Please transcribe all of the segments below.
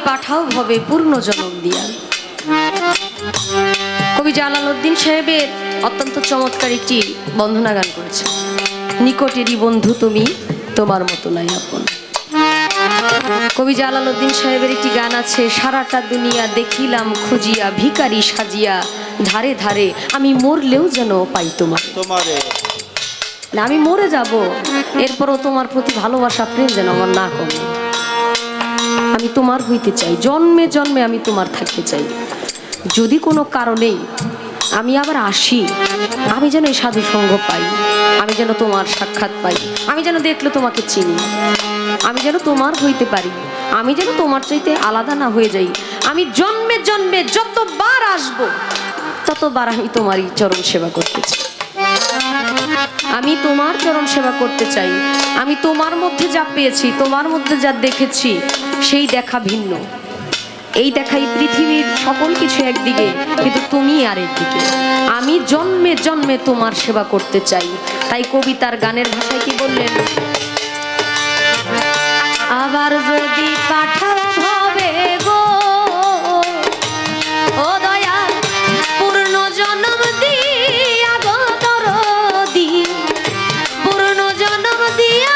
পাঠাও ভবে পূর্ণ জন্ম দিয়া। কবি জালালউদ্দিন সাহেবের অত্যন্ত চমৎকার একটি বন্দনা গান করেছে। নিকটেরই বন্ধু তুমি, তোমার মতো নাই আপন। কবি জালালউদ্দিন সাহেবের একটি গান আছে, সারাটা দুনিয়া দেখিলাম খুঁজিয়া, ভিখারি সাজিয়া ধারে ধারে, আমি মরলেও যেন পাই তোমার। আমি মরে যাব, এরপরও তোমার প্রতি ভালোবাসা প্রেম যেন আমার না কমে। আমি তোমার হইতে চাই, জন্মে জন্মে আমি তোমার থাকতে চাই। যদি কোনো কারণেই আমি আবার আসি, আমি যেন এই সাধু সঙ্গ পাই, আমি যেন তোমার সাক্ষাৎ পাই, আমি যেন দেখলে তোমাকে চিনি, আমি যেন তোমার হইতে পারি, আমি যেন তোমার চাইতে আলাদা না হয়ে যাই। আমি জন্মে জন্মে যতবার আসব, ততবার আমি তোমারই চরণ সেবা করতে চাই। আমি তোমার চরণ সেবা করতে চাই। আমি তোমার মধ্যে যা পেয়েছি, তোমার মধ্যে যা দেখেছি, সেই দেখা ভিন্ন। এই দেখাই পৃথিবীর সকল কিছু একদিকে, কিন্তু তুমি আরেকদিকে। আমি জন্মে জন্মে তোমার সেবা করতে চাই। তাই কবি তার গানের ভাষায় কি বললেন, আবার যদি পাঠাও ভবে গো ও দয়া, পূর্ণ জন্ম দিয়া গো দরদি, পূর্ণ জন্ম দিয়া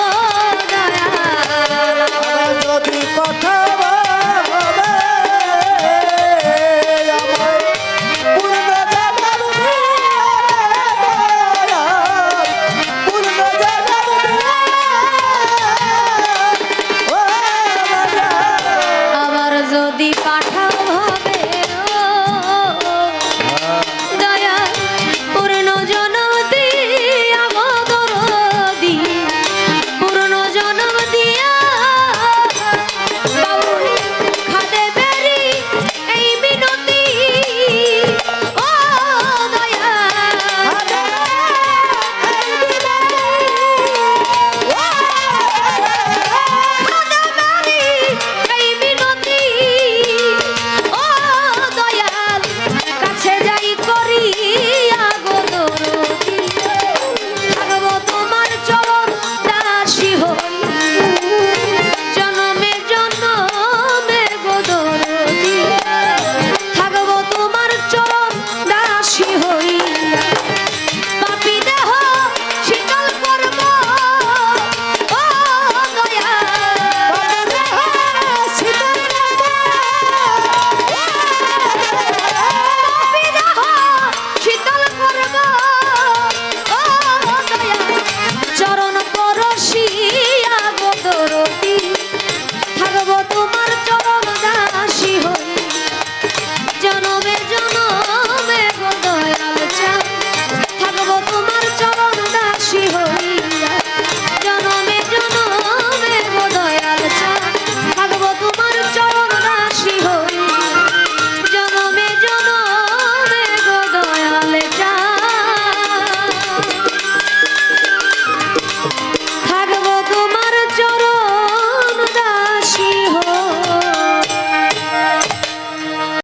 ও দয়া, যদি পাঠাও